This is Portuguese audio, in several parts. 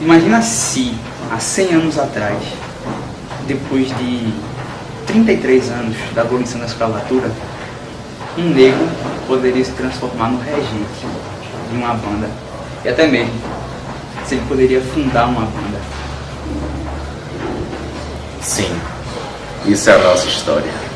Imagina se, há 100 anos atrás, depois de 33 anos da abolição da escravatura, um negro poderia se transformar no regente de uma banda. E até mesmo, se ele poderia fundar uma banda. Sim, isso é a nossa história.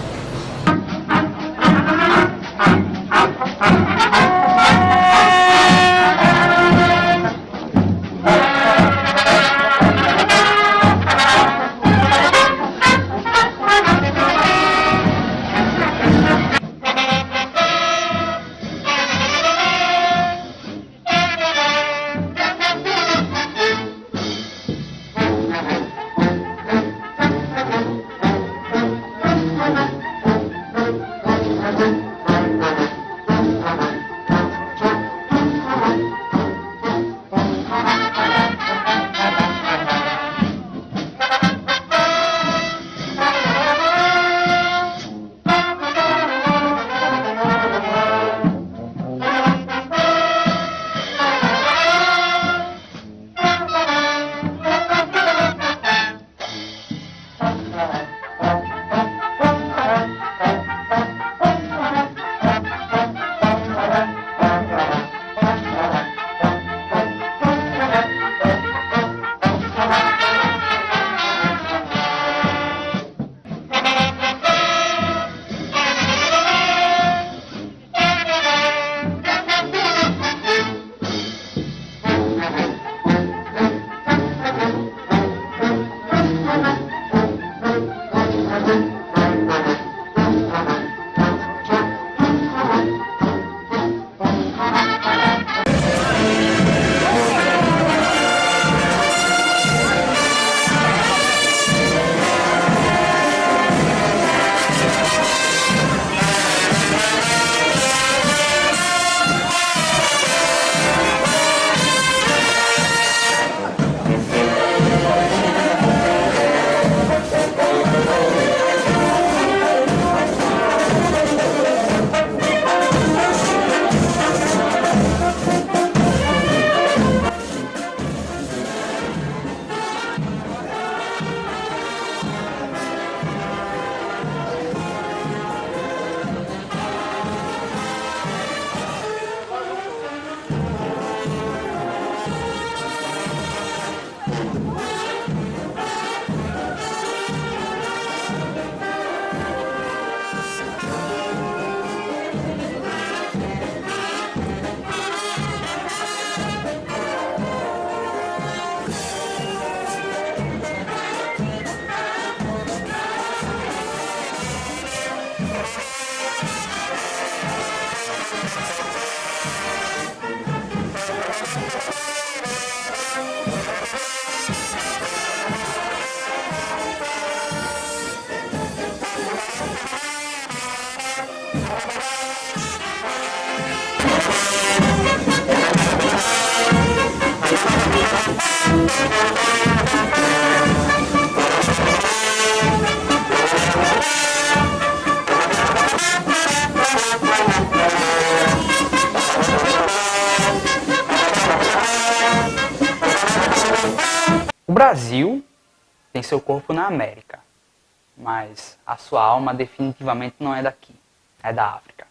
O Brasil tem seu corpo na América, mas a sua alma definitivamente não é daqui, é da África.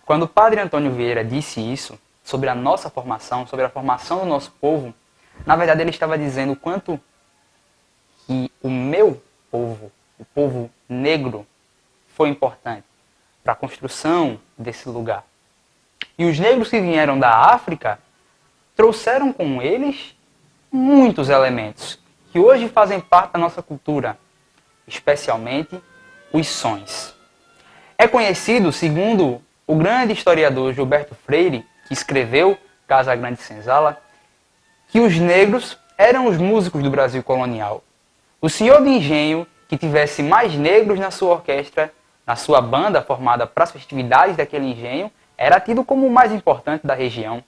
Quando o padre Antônio Vieira disse isso sobre a nossa formação, sobre a formação do nosso povo, na verdade ele estava dizendo o quanto que o meu povo, o povo negro, foi importante para a construção desse lugar. E os negros que vieram da África trouxeram com eles muitos elementos que hoje fazem parte da nossa cultura, especialmente os sons. É conhecido, segundo o grande historiador Gilberto Freire, que escreveu Casa Grande Senzala, que os negros eram os músicos do Brasil colonial. O senhor de engenho que tivesse mais negros na sua orquestra, na sua banda formada para as festividades daquele engenho, era tido como o mais importante da região.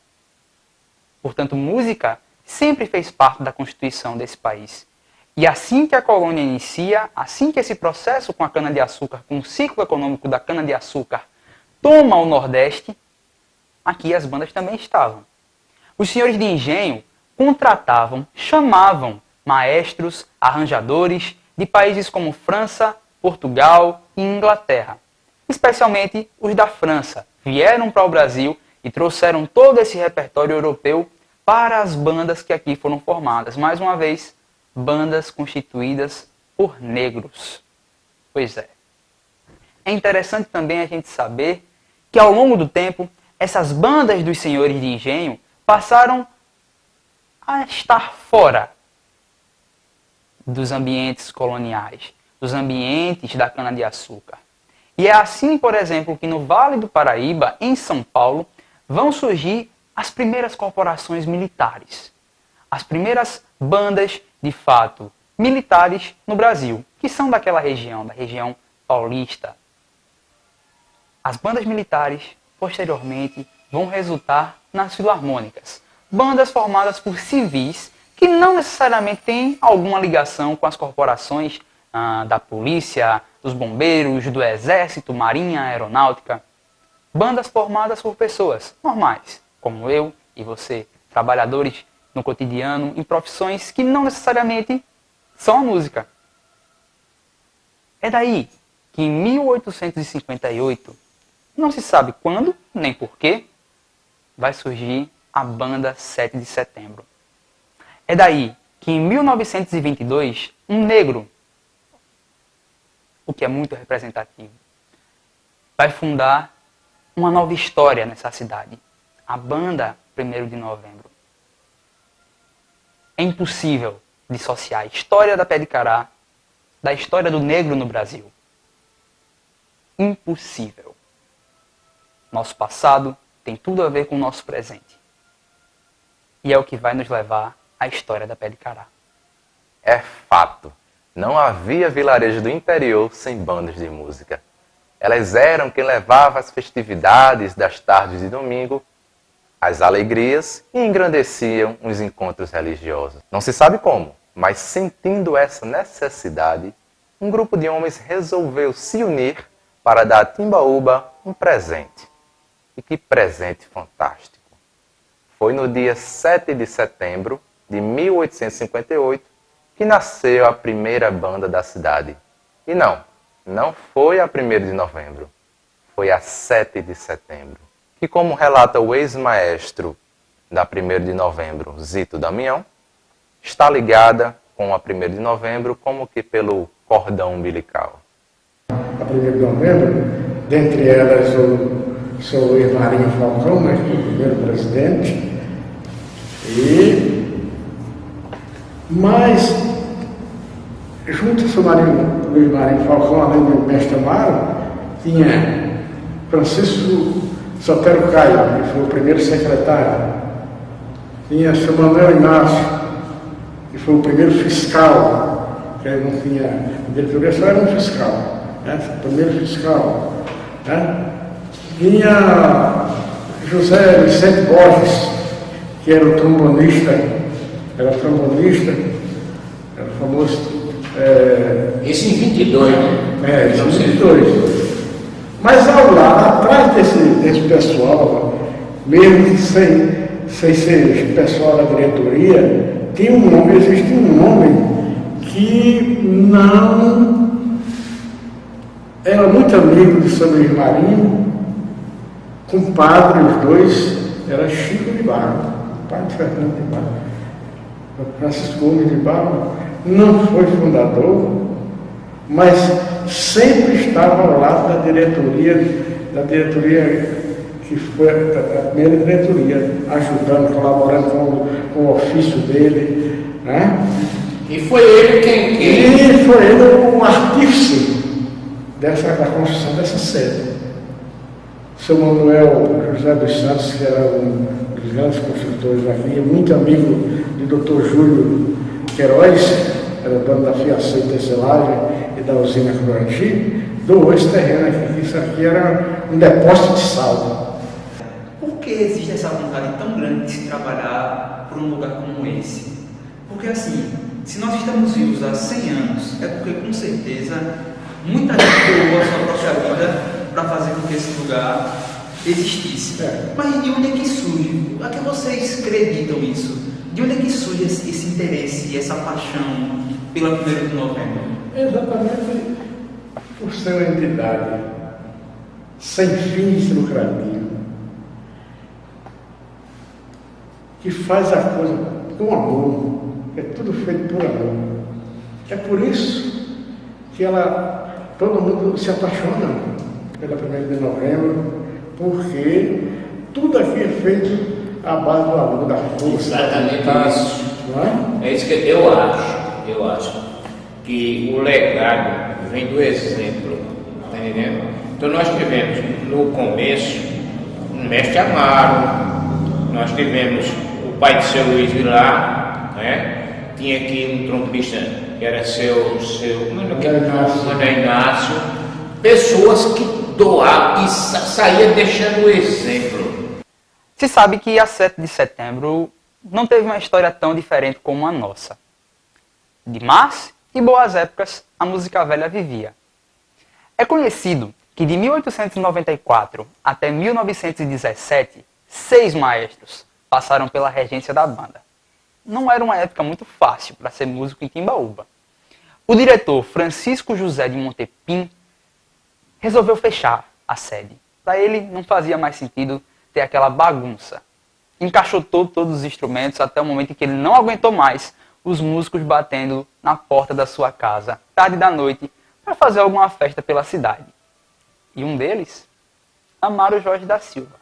Portanto, música sempre fez parte da constituição desse país. E assim que a colônia inicia, assim que esse processo com a cana-de-açúcar, com o ciclo econômico da cana-de-açúcar, toma o Nordeste, aqui as bandas também estavam. Os senhores de engenho, contratavam, chamavam maestros, arranjadores de países como França, Portugal e Inglaterra. Especialmente os da França vieram para o Brasil e trouxeram todo esse repertório europeu para as bandas que aqui foram formadas. Mais uma vez, bandas constituídas por negros. Pois é. É interessante também a gente saber que ao longo do tempo, essas bandas dos senhores de engenho passaram a estar fora dos ambientes coloniais, dos ambientes da cana-de-açúcar. E é assim, por exemplo, que no Vale do Paraíba, em São Paulo, vão surgir as primeiras corporações militares. As primeiras bandas, de fato, militares no Brasil, que são daquela região, da região paulista. As bandas militares, posteriormente, vão resultar nas filarmônicas. Bandas formadas por civis que não necessariamente têm alguma ligação com as corporações da polícia, dos bombeiros, do exército, marinha, aeronáutica. Bandas formadas por pessoas normais, como eu e você, trabalhadores no cotidiano, em profissões que não necessariamente são a música. É daí que em 1858, não se sabe quando, nem porquê, vai surgir a banda 7 de Setembro. É daí que em 1922, um negro, o que é muito representativo, vai fundar uma nova história nessa cidade, a banda 1º de Novembro. É impossível dissociar a história da Pé de Cará da história do negro no Brasil. Impossível. Nosso passado tem tudo a ver com o nosso presente. E é o que vai nos levar à história da Pé de Cará. É fato. Não havia vilarejo do interior sem bandas de música. Elas eram quem levava as festividades das tardes de domingo, as alegrias e engrandeciam os encontros religiosos. Não se sabe como, mas sentindo essa necessidade, um grupo de homens resolveu se unir para dar a Timbaúba um presente. E que presente fantástico! Foi no dia 7 de setembro de 1858 que nasceu a primeira banda da cidade. E não foi a 1º de novembro, foi a 7 de setembro. Que, como relata o ex-maestro da 1º de novembro, Zito Damião, está ligada com a 1º de novembro como que pelo cordão umbilical. A 1º de novembro, dentre elas o seu Marinho Falcão, né, que foi o primeiro presidente, mas junto ao seu Luiz Marinho Falcão, além do mestre Amaro, tinha Francisco Sotero Caio, que foi o primeiro secretário, tinha seu Manuel Inácio, que foi o primeiro fiscal, que não tinha diretoria, só era um fiscal, né? O primeiro fiscal, né? Tinha José Vicente Borges, que era o trombonista, era famoso. Esse em 22, né? Esse em 22. Mas ao lado, atrás desse pessoal, mesmo sem ser pessoal da diretoria, existe um homem que não era muito amigo de São Luís Marinho, compadre, os dois, era Chico de Barro, pai de Fernando de Barro. Francisco Gomes de Barro não foi fundador, mas sempre estava ao lado da diretoria que foi a primeira diretoria, ajudando, colaborando com o ofício dele, né? E foi ele E foi ele o artífice da construção dessa sede. Seu Manuel José dos Santos, que era um dos grandes construtores aqui, muito amigo de Dr. Júlio Queiroz, era dono da Fiação e Tecelagem e da usina Croati, doou esse terreno aqui, isso aqui era um depósito de sal. Por que existe essa vontade tão grande de se trabalhar por um lugar como esse? Porque assim, se nós estamos vivos há 100 anos, é porque com certeza muita gente doou a sua própria vida para fazer com que esse lugar existisse. Mas de onde é que surge? A que vocês acreditam isso? De onde é que surge esse interesse, essa paixão pela 1º de novembro? Exatamente por ser uma entidade sem fins lucrativos, que faz a coisa com amor, é tudo feito por amor. É por isso que todo mundo se apaixona pela 1º de novembro, porque tudo aqui é feito à base do amor, da força. Exatamente isso. Não é? É isso que eu acho. Eu acho que o legado vem do exemplo, tá entendendo? Então nós tivemos no começo o mestre Amaro, nós tivemos o pai de seu Luiz Vilar, né? Tinha aqui um trompista que era seu André Inácio, pessoas que doavam e saía deixando o exemplo. Se sabe que a 7 de setembro não teve uma história tão diferente como a nossa. De más e boas épocas, a música velha vivia. É conhecido que de 1894 até 1917, 6 maestros passaram pela regência da banda. Não era uma época muito fácil para ser músico em Timbaúba. O diretor Francisco José de Montepim resolveu fechar a sede. Para ele não fazia mais sentido ter aquela bagunça. Encaixotou todos os instrumentos até o momento em que ele não aguentou mais os músicos batendo na porta da sua casa, tarde da noite, para fazer alguma festa pela cidade. E um deles, Amaro Jorge da Silva.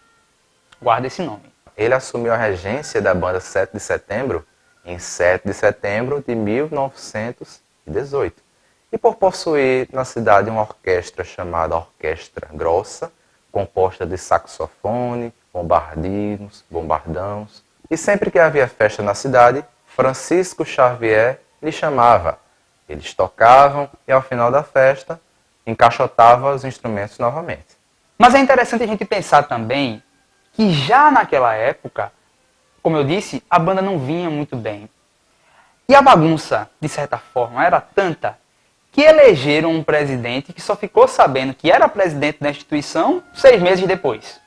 Guarda esse nome. Ele assumiu a regência da banda 7 de setembro em 7 de setembro de 1918. E por possuir na cidade uma orquestra chamada Orquestra Grossa, composta de saxofone, bombardinos, bombardãos. E sempre que havia festa na cidade, Francisco Xavier lhe chamava. Eles tocavam e ao final da festa encaixotava os instrumentos novamente. Mas é interessante a gente pensar também que já naquela época, como eu disse, a banda não vinha muito bem. E a bagunça, de certa forma, era tanta que elegeram um presidente que só ficou sabendo que era presidente da instituição 6 meses depois.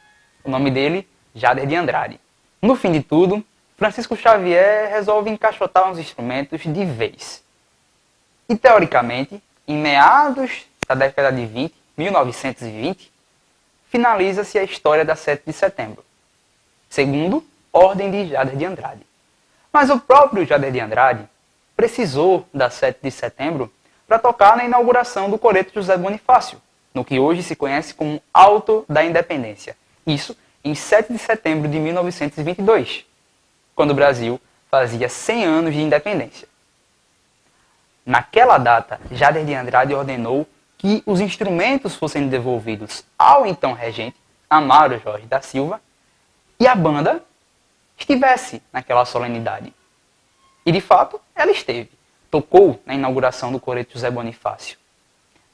O nome dele, Jader de Andrade. No fim de tudo, Francisco Xavier resolve encaixotar os instrumentos de vez. E, teoricamente, em meados da década de 1920, finaliza-se a história da 7 de setembro, segundo ordem de Jader de Andrade. Mas o próprio Jader de Andrade precisou da 7 de setembro para tocar na inauguração do Coreto José Bonifácio, no que hoje se conhece como Alto da Independência. Isso em 7 de setembro de 1922, quando o Brasil fazia 100 anos de independência. Naquela data, Jader de Andrade ordenou que os instrumentos fossem devolvidos ao então regente, Amaro Jorge da Silva, e a banda estivesse naquela solenidade. E de fato, ela esteve. Tocou na inauguração do Coreto José Bonifácio.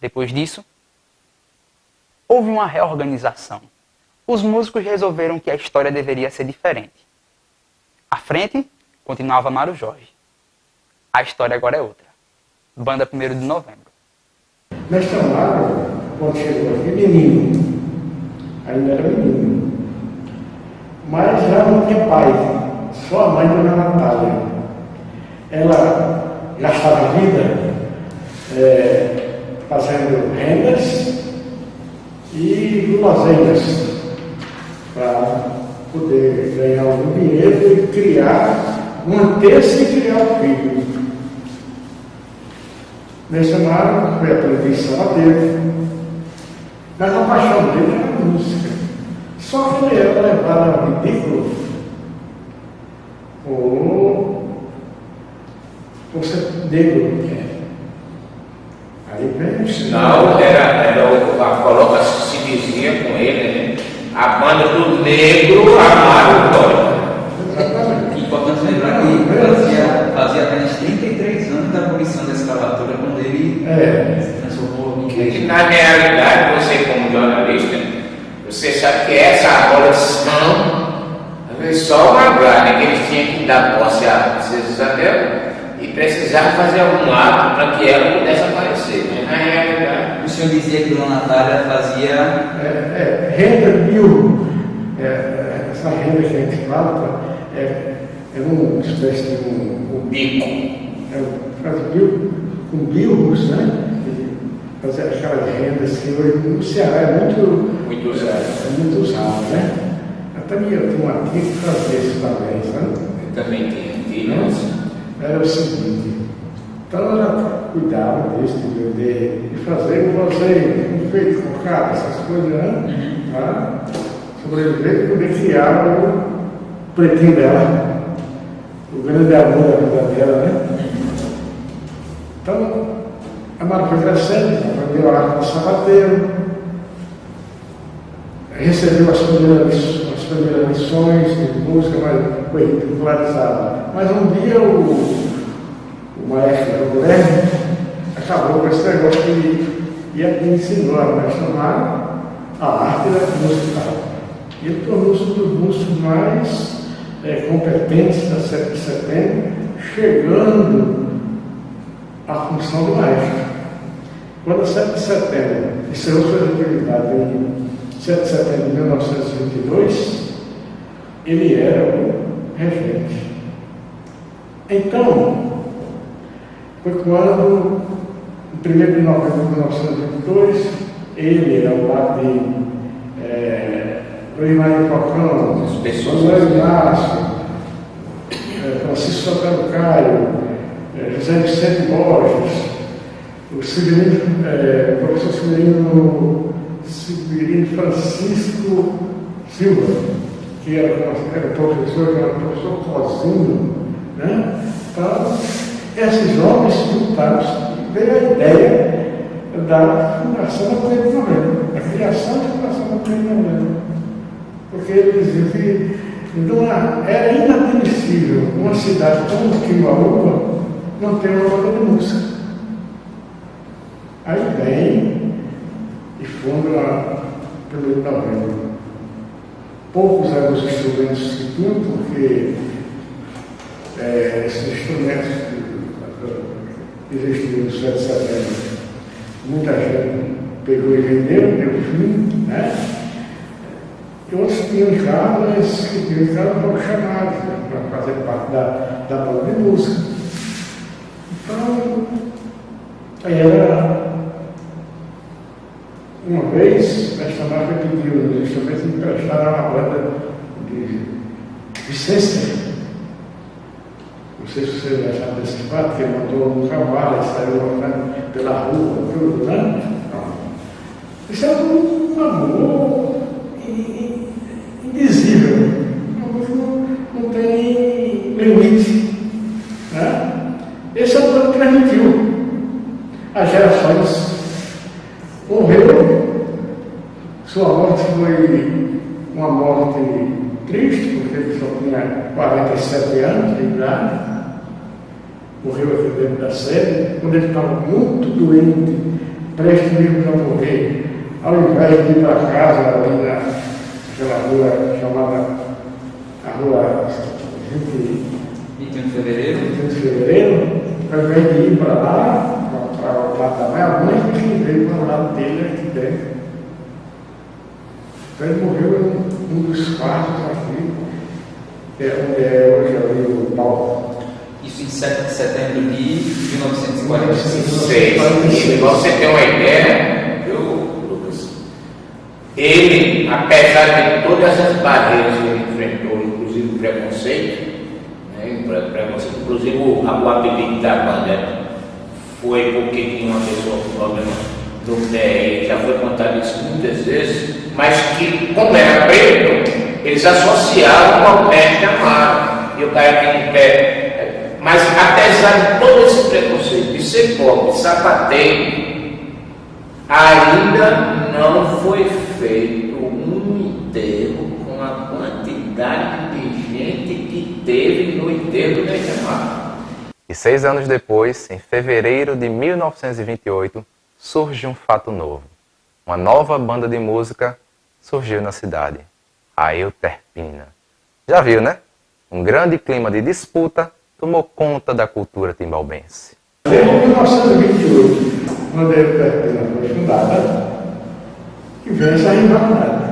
Depois disso, houve uma reorganização. Os músicos resolveram que a história deveria ser diferente. À frente, continuava Amaro Jorge. A história agora é outra. Banda 1º de novembro. Mestre Amaro, quando chegou aqui, menino, ainda era menino, mas já não tinha pai, só a mãe, Dona Natália. Ela gastava a vida fazendo rendas e guloseimas para poder ganhar algum dinheiro e manter-se e criar o filho. Nesse Amaro foi aprender em Salvador, mas a paixão dele era a música. Só que ele era levado ao ridículo por ser negro. Aí vem o Sinal coloca se dizia com ele, né? A banda do negro Amaro Jorge. É importante lembrar que fazia apenas 33 anos da abolição da escravatura quando ele se transformou em E na realidade, você como jornalista, você sabe que essa abolição foi só uma grade que eles tinham que dar posse a Princesa Isabel e precisavam fazer algum ato para que ela pudesse aparecer. Mas na realidade, o senhor dizia que Dona Natália fazia renda mil, essa renda que a gente fala, era uma espécie de O bico. com bilros, né? Fazer aquelas rendas que hoje no Ceará é Muito usado. muito usado, né? Até eu tenho uma tia que fazia isso também, sabe? Eu também tenho filhos. Era o seguinte, então ela cuidava disso, de fazer o roseiro, feito com cara, essas coisas, né? Para sobreviver e poder criar o pretinho dela, o grande amor da vida dela, né? Então, a Mara foi crescendo, aprendeu a arte de sapateiro, recebeu as primeiras lições de música, mas foi ridicularizada. Mas um dia o maestro Guilherme acabou com esse negócio e ensinou a maestra Mara a arte da música. E ele tornou-se um dos músicos mais competentes da 7 de setembro, chegando à função do maestro. Quando a 7 de setembro encerrou sua atividade em 7 de setembro de 1922, ele era o regente. Então, foi quando, em 1º de novembro de 1922, ele, ao lado de Luiz Maria Falcão, José Inácio, Francisco Santana Caio, José Vicente Borges, o professor Severino Francisco Silva, que era professor, que era professor Cozinho, né? Então, esses homens juntados veio a ideia da fundação da Pleno de Novembro, da criação da fundação da Pleno de Novembro. Porque eles diziam que era inadmissível uma cidade como Timbaúba não ter uma banda de música. Aí vem e funda a 1º de novembro. Poucos eram os instrumentos que tinham, porque esses instrumentos que existiam no 7 de setembro, muita gente pegou e vendeu, deu fim, né? E outros tinham em casa, mas que tinham em casa foram chamados para fazer parte da banda de música. Então, era uma vez, esta marca pediu os instrumentos emprestados a uma banda de Vicência. Não sei se você vai saber desse fato, que ele montou um cavalo e saiu pela rua, tudo, né? Isso é um amor indizível, um amor que não tem limite, né? Esse é o que transmitiu às gerações. Morreu, sua morte foi uma morte triste, porque ele só tinha 47 anos de idade, morreu aqui dentro da sede, quando ele estava muito doente, prestes mesmo a morrer, ao invés de ir para casa, ali naquela rua chamada a rua 21 de fevereiro. 21 de fevereiro, ao invés de ir para lá, para o lado da mãe, a mãe que veio para o lado dele aqui dentro. Então ele morreu em um dos quartos aqui, que é onde é hoje ali o Paulo. Isso em 7 de setembro de 1946. Se você tem uma ideia, viu, Lucas? Ele, apesar de todas as barreiras que ele enfrentou, inclusive o preconceito, inclusive o apelido da banda foi porque tinha uma pessoa com problema do pé, já foi contado isso muitas vezes, mas que, como era preto, eles associavam ao mestre Amaro, e o cara tem um pé. Mas apesar de todo esse preconceito de ser pobre, sapateiro, ainda não foi feito um enterro com a quantidade de gente que teve no enterro do mestre Amaro. E 6 anos depois, em fevereiro de 1928, surge um fato novo. Uma nova banda de música surgiu na cidade, a Euterpina. Já viu, né? Um grande clima de disputa tomou conta da cultura timbalbense. Desde 1928, quando a Euterpina foi fundada, que vem essa rivalidade.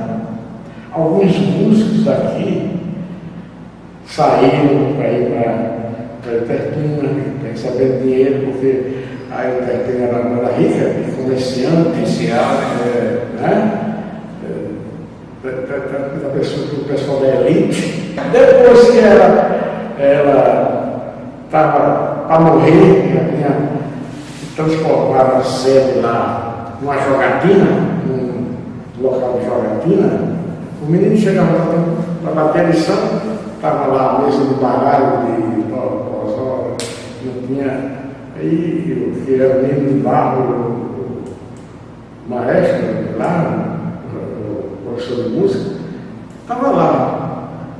Alguns músicos daqui saíram para ir para Iterpina, para receber dinheiro, porque a Iterpina era rica, comerciante, né? Da pessoa, do pessoal da elite. Depois que ela estava para morrer, já tinha transformado a sede lá numa jogatina, num local de jogatina. O menino chegava para bater a lição, estava lá a mesa de baralho, de pozó, não tinha. Aí, o que era o menino de barro, o maestro lá, professor de música, estava lá,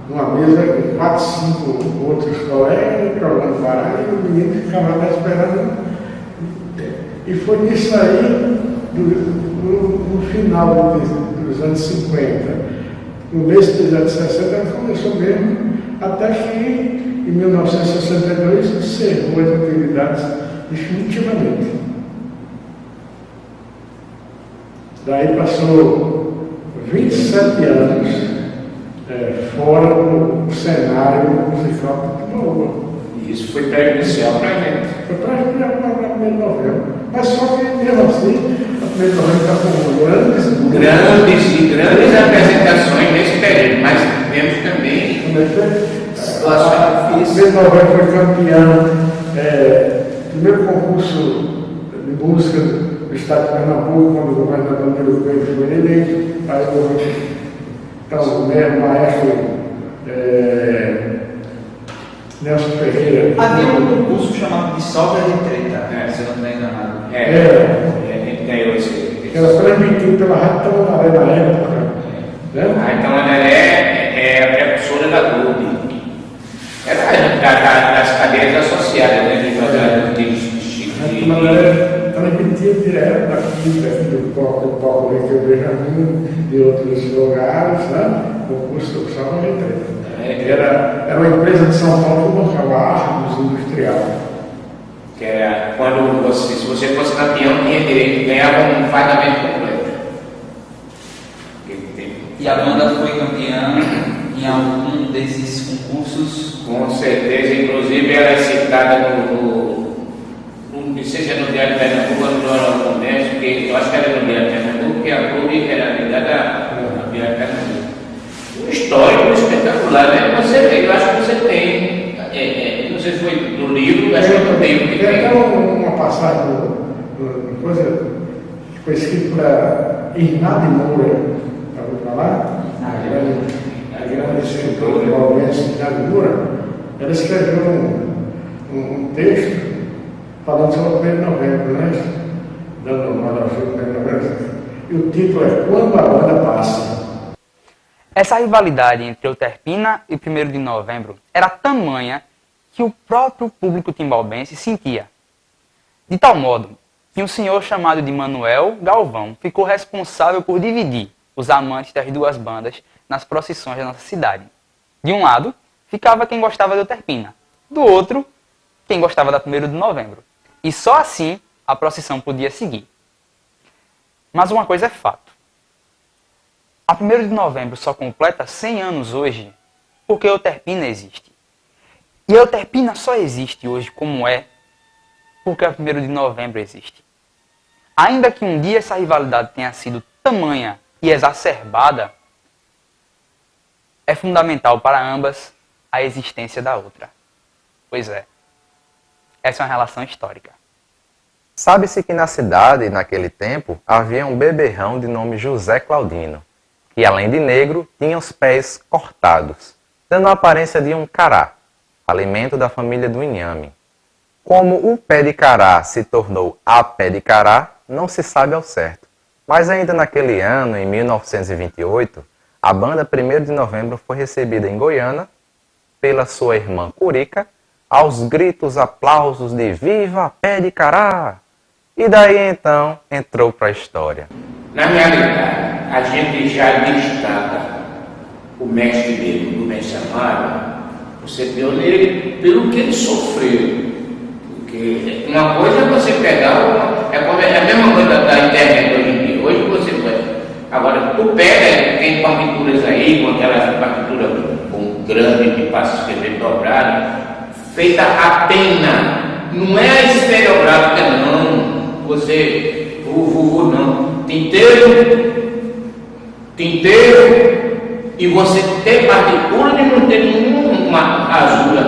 numa mesa com 4, 5 outros colegas, jogando baralho, e o menino ficava lá esperando. E foi nisso aí, no final dos anos 50, no mês dos anos 60, ela começou mesmo, até que em 1962 encerrou as atividades definitivamente. Daí passou 27 anos fora do cenário musical de Timor. E isso foi prejudicial para a gente. Foi prejudicial para a 1º de novembro. Mas só que, mesmo assim, a 1º de novembro está com grandes apresentações nesse período, mas temos também situações difíceis. A 1º de novembro foi campeão, primeiro concurso de música do estado de Pernambuco, quando o governador Nilo Coelho foi eleito. Aí então, o maestro Nelson Ferreira. Havia um concurso chamado de Salve a Retreta, se eu não estou enganado. A gente ganhou esse. Era transmitido pela Rádio Tamandaré na época. Né? A Rádio Tamandaré é a precursora da Globo. Era das cadeias associadas, né? A Tamandaré transmitia direto daqui do Palco Ricardo Benjamin, de outros lugares, né? O concurso do Salve a Retreta. Era uma empresa de São Paulo que bancava Argos Industrial. Que era quando se você fosse campeão, tinha direito, ganhava um pagamento completo. E a banda foi campeã em algum desses concursos? Com certeza, inclusive ela é citada não sei se é no Diário de Pernambuco ou no Jornal do Comércio, que eu acho que era no Diário de Pernambuco, porque a Globo era ligada ao Diário de Pernambuco. Um histórico espetacular, né? Eu acho que você tem, não sei se foi no livro, acho que eu também. Tem até uma passagem, coisa que foi escrita para Irnade Moura, para você falar? A grande escritora valdense Irnade Moura, ela escreveu um texto falando sobre o 1º de novembro, né? Dando uma analogia do 1º de novembro. E o título é Quando a Banda Passa. Essa rivalidade entre Euterpina e 1º de novembro era tamanha que o próprio público timbalbense sentia. De tal modo que um senhor chamado de Manuel Galvão ficou responsável por dividir os amantes das duas bandas nas procissões da nossa cidade. De um lado, ficava quem gostava de Euterpina, do outro, quem gostava da 1º de novembro. E só assim a procissão podia seguir. Mas uma coisa é fato. A 1º de novembro só completa 100 anos hoje porque Euterpina existe. E a Euterpina só existe hoje como é porque a 1º de novembro existe. Ainda que um dia essa rivalidade tenha sido tamanha e exacerbada, é fundamental para ambas a existência da outra. Pois é, essa é uma relação histórica. Sabe-se que na cidade, naquele tempo, havia um beberrão de nome José Claudino, que além de negro, tinha os pés cortados, dando a aparência de um cará, alimento da família do inhame. Como o pé de cará se tornou a pé de cará, não se sabe ao certo. Mas ainda naquele ano, em 1928, a banda 1º de novembro foi recebida em Goiânia pela sua irmã Curica, aos gritos, aplausos de Viva Pé de Cará! E daí então entrou para a história. Na realidade, a gente já destaca o mestre dele, do mestre Amaro, você deu nele pelo que ele sofreu. Porque uma coisa é você pegar, é a mesma coisa da internet hoje em dia. Hoje você pode. Agora, tu pega, tem partituras aí, com aquelas partituras com grande que passa a escrever dobrado, feita a pena, não é a esferográfica não, você, não, tinteiro, e você tem partícula e não tem nenhuma rasura.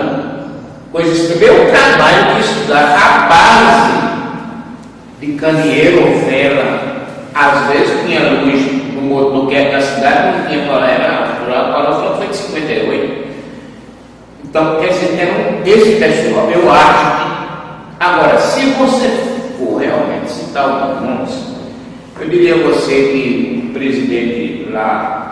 Pois escrever o trabalho de estudar a base de candeeiro ou vela. Às vezes tinha luz no motor que era da cidade, não tinha qual era, a foi de 58. Então, quer dizer, esse pessoal, eu acho que. Agora, se você for realmente citar alguns nomes, eu diria a você que o presidente lá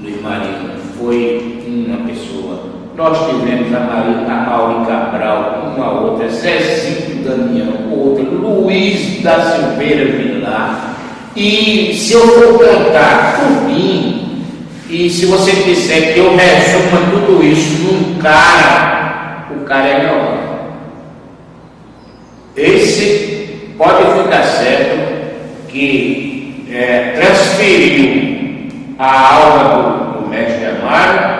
Luiz Marinho foi uma pessoa. Nós tivemos a Mauri Cabral, uma outra, Zezinho Damião, outra, Luiz da Silveira Vilar. E se eu for contar por mim, e se você quiser que eu resuma tudo isso num cara, o cara é melhor. Esse pode ficar certo que transferiu a alma do mestre Amaro,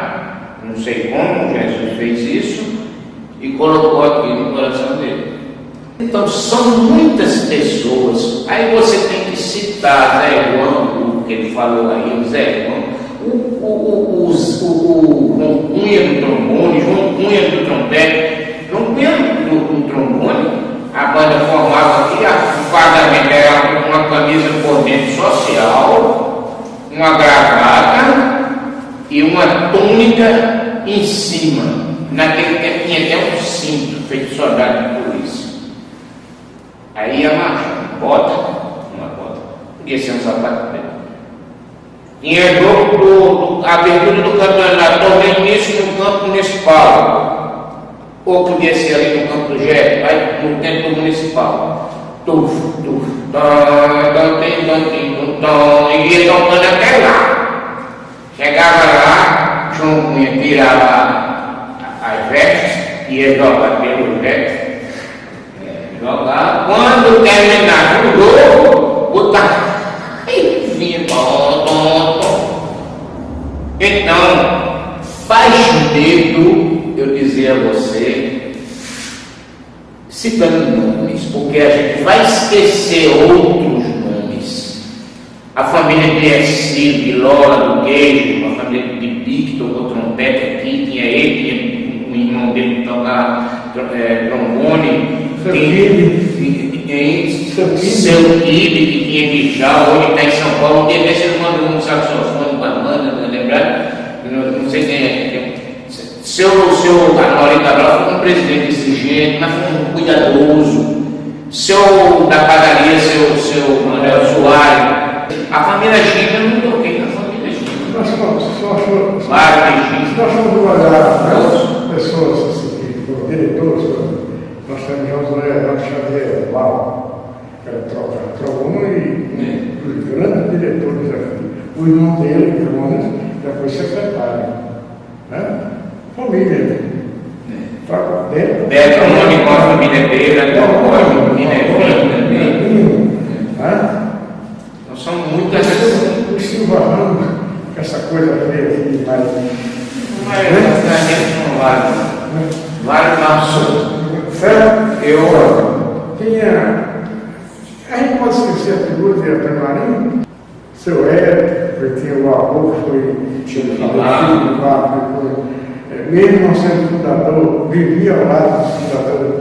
não sei como Jesus fez isso, e colocou aqui no coração dele. Então são muitas pessoas, aí você tem que citar Zé João, o que ele falou aí, o Zé João, o João Cunha do trombone, João Cunha do trompete, João Cunha do trombone, a banda formava aqui, o pagamento era uma camisa por dentro social, uma gravata e uma túnica em cima. Naquele tempo tinha até um cinto feito de soldado de polícia. Aí ia marchar, uma bota, podia ser um sapato dele. Tinha jogo a abertura do campeonato, torneio início no campo municipal. Ou podia ser ali no campo do Jé, aí no templo municipal. E ia tocando até lá. Chegava lá, João Cunha tirava as vestes, ia jogar pelo Jé, jogar. Quando terminava o jogo, botava e vinha Então, faz medo eu dizer a você, citando nomes, porque a gente vai esquecer outros nomes. A família de Ercílio, de Lola, do Queijo, a família de Pipi, que tocou trompete aqui, tinha ele, tinha um irmão dele que tocava trombone, seu Kibe, que tinha que já, hoje está em São Paulo, um dia desse ele mandou um saxofone com a banda, não lembrar, não sei quem é. Seu Mauri Cabral foi um presidente exigente, mas foi um cuidadoso. Seu da padaria, seu Manuel Soares. A família Gina, eu não toquei na família Gina. Nós vamos olhar as pessoas assim, diretores, nós temos José Xavier Lau, que era trombone e os grandes diretores aqui. O irmão dele, Jonas, já foi secretário. Né? Família. Beto Mônica com a família dele, Minervinho também. Nós somos muitas pessoas. O Silva Ramos, essa coisa feia aqui, mas não vale mais. Certo? A gente pode esquecer a figura de Antônio Marinho, seu Hélio, tinha o avô que foi filho do mesmo não sendo fundador, vivia ao lado do fundador.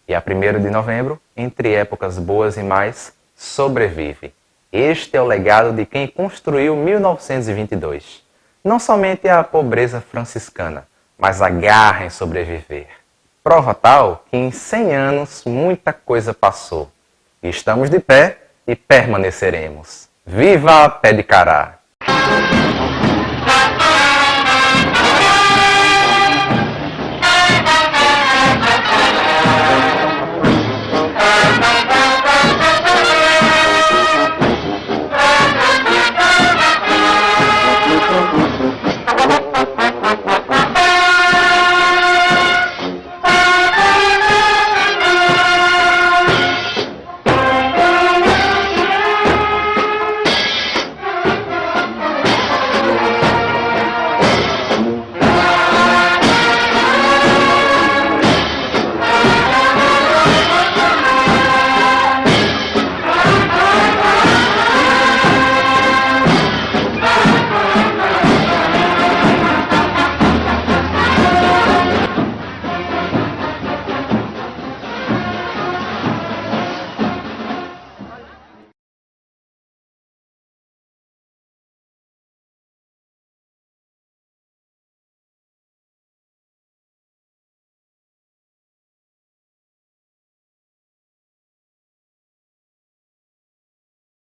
E a 1º de novembro, entre épocas boas e mais, sobrevive. Este é o legado de quem construiu 1922. Não somente a pobreza franciscana, mas a garra em sobreviver. Prova tal que em 100 anos muita coisa passou. E estamos de pé e permaneceremos. Viva Pé de Cará!